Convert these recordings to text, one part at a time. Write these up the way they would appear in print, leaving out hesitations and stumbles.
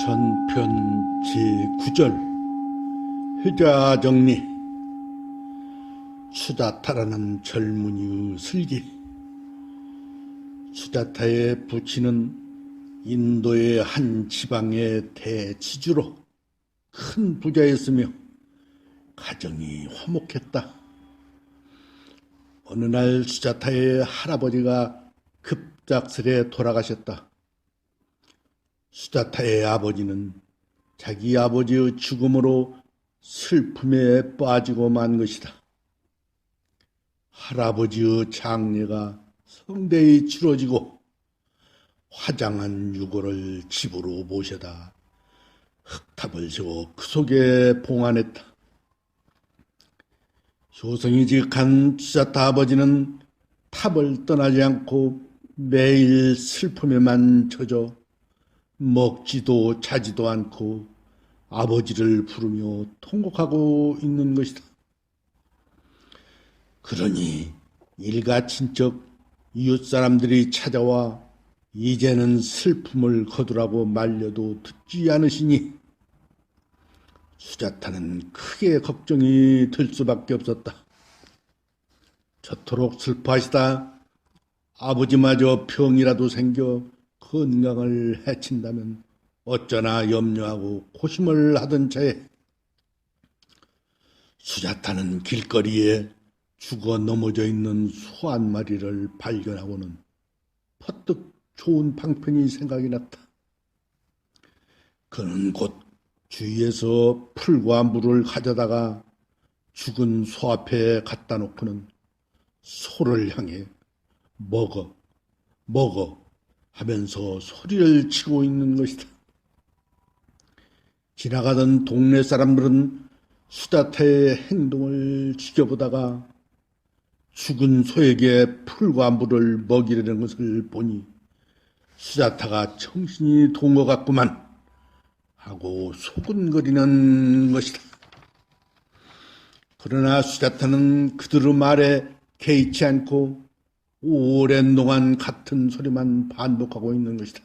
전편 제9절 회자정리. 수자타라는 젊은이의 슬기. 수자타의 부친은 인도의 한 지방의 대지주로 큰 부자였으며 가정이 화목했다. 어느 날 수자타의 할아버지가 급작스레 돌아가셨다. 수자타의 아버지는 자기 아버지의 죽음으로 슬픔에 빠지고 만 것이다. 할아버지의 장례가 성대히 치러지고 화장한 유골을 집으로 모셔다 흙탑을 세워 그 속에 봉안했다. 효성이 지극한 수자타 아버지는 탑을 떠나지 않고 매일 슬픔에만 젖어 먹지도 자지도 않고 아버지를 부르며 통곡하고 있는 것이다. 그러니 일가 친척 이웃 사람들이 찾아와 이제는 슬픔을 거두라고 말려도 듣지 않으시니 수자타는 크게 걱정이 될 수밖에 없었다. 저토록 슬퍼하시다 아버지마저 병이라도 생겨 건강을 해친다면 어쩌나 염려하고 고심을 하던 차에 수자타는 길거리에 죽어 넘어져 있는 소 한 마리를 발견하고는 퍼뜩 좋은 방편이 생각이 났다. 그는 곧 주위에서 풀과 물을 가져다가 죽은 소 앞에 갖다 놓고는 소를 향해 먹어 하면서 소리를 치고 있는 것이다. 지나가던 동네 사람들은 수자타의 행동을 지켜보다가 죽은 소에게 풀과 물을 먹이려는 것을 보니 수자타가 정신이 돈 것 같구만 하고 소근거리는 것이다. 그러나 수자타는 그들의 말에 개의치 않고 오랜 동안 같은 소리만 반복하고 있는 것이다.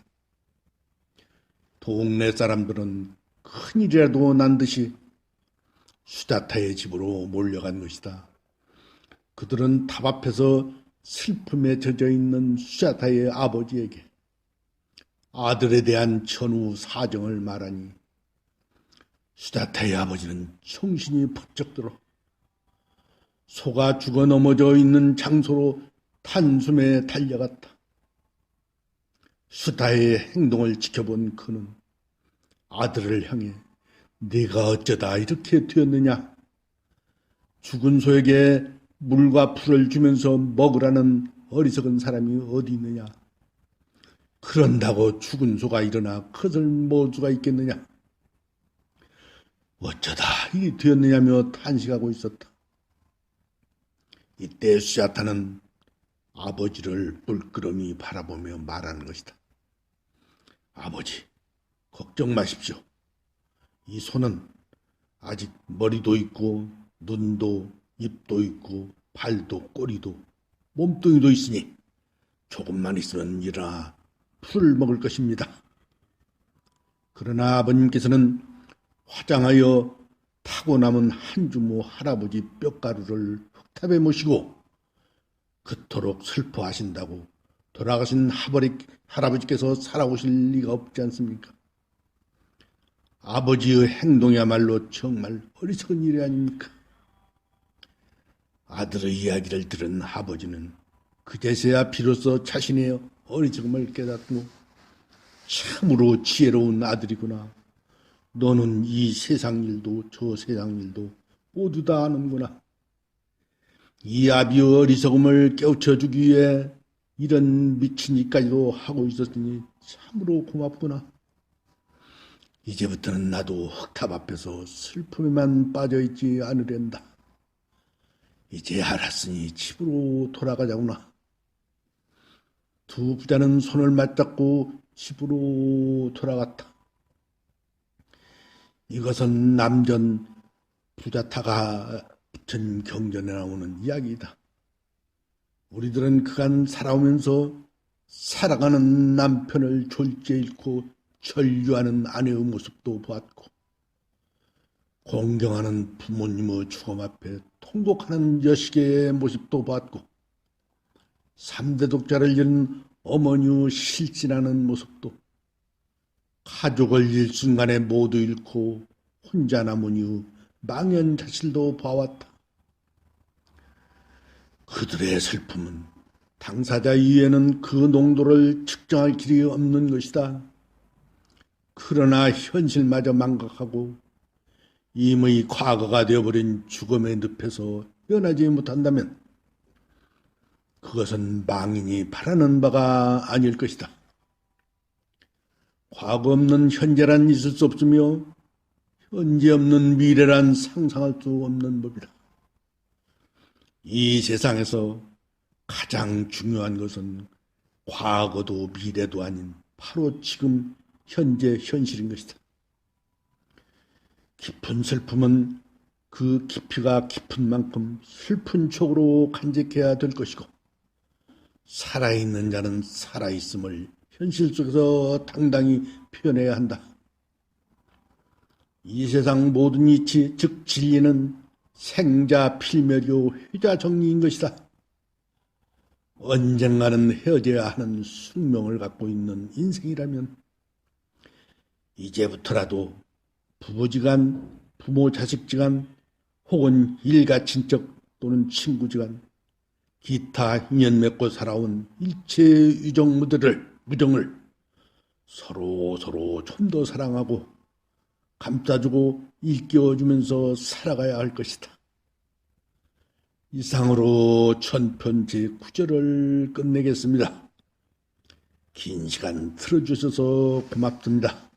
동네 사람들은 큰일이라도 난 듯이 수자타의 집으로 몰려간 것이다. 그들은 탑 앞에서 슬픔에 젖어 있는 수자타의 아버지에게 아들에 대한 전후 사정을 말하니 수자타의 아버지는 정신이 번쩍 들어 소가 죽어 넘어져 있는 장소로 단숨에 달려갔다. 수자타의 행동을 지켜본 그는 아들을 향해 네가 어쩌다 이렇게 되었느냐? 죽은 소에게 물과 풀을 주면서 먹으라는 어리석은 사람이 어디 있느냐? 그런다고 죽은 소가 일어나 컷을 먹을 수가 있겠느냐? 어쩌다 이리 되었느냐며 탄식하고 있었다. 이때 수자타는 아버지를 물끄러미 바라보며 말하는 것이다. 아버지, 걱정 마십시오. 이 소는 아직 머리도 있고 눈도 입도 있고 발도 꼬리도 몸뚱이도 있으니 조금만 있으면 일어나 풀을 먹을 것입니다. 그러나 아버님께서는 화장하여 타고 남은 한 주모 할아버지 뼈가루를 흙탑에 모시고 그토록 슬퍼하신다고 돌아가신 할아버지께서 살아오실 리가 없지 않습니까? 아버지의 행동이야말로 정말 어리석은 일이 아닙니까? 아들의 이야기를 들은 아버지는 그제서야 비로소 자신의 어리석음을 깨닫고 참으로 지혜로운 아들이구나. 너는 이 세상 일도 저 세상 일도 모두 다 아는구나. 이 아비의 어리석음을 깨우쳐주기 위해 이런 미친 일까지도 하고 있었으니 참으로 고맙구나. 이제부터는 나도 흙탑 앞에서 슬픔에만 빠져있지 않으련다. 이제 알았으니 집으로 돌아가자구나. 두 부자는 손을 맞잡고 집으로 돌아갔다. 이것은 남전 수자타가 붙은 경전에 나오는 이야기이다. 우리들은 그간 살아오면서 살아가는 남편을 졸지에 잃고 전류하는 아내의 모습도 보았고, 공경하는 부모님의 죽음 앞에 통곡하는 여식의 모습도 보았고, 3대 독자를 잃은 어머니의 실진하는 모습도, 가족을 일순간에 모두 잃고 혼자 남은 이후 망연자실도 봐왔다. 그들의 슬픔은 당사자 이외에는 그 농도를 측정할 길이 없는 것이다. 그러나 현실마저 망각하고 이미 과거가 되어버린 죽음의 늪에서 변하지 못한다면 그것은 망인이 바라는 바가 아닐 것이다. 과거 없는 현재란 있을 수 없으며 현재 없는 미래란 상상할 수 없는 법이다. 이 세상에서 가장 중요한 것은 과거도 미래도 아닌 바로 지금 현재 현실인 것이다. 깊은 슬픔은 그 깊이가 깊은 만큼 슬픈 촉으로 간직해야 될 것이고, 살아있는 자는 살아있음을 현실 속에서 당당히 표현해야 한다. 이 세상 모든 이치, 즉 진리는 생자 필멸이요 회자 정리인 것이다. 언젠가는 헤어져야 하는 숙명을 갖고 있는 인생이라면 이제부터라도 부부지간, 부모 자식지간, 혹은 일가 친척 또는 친구지간 기타 인연 맺고 살아온 일체의 무정을 서로 좀 더 사랑하고 감싸주고 일깨워주면서 살아가야 할 것이다. 이상으로 천편 제9절을 끝내겠습니다. 긴 시간 틀어주셔서 고맙습니다.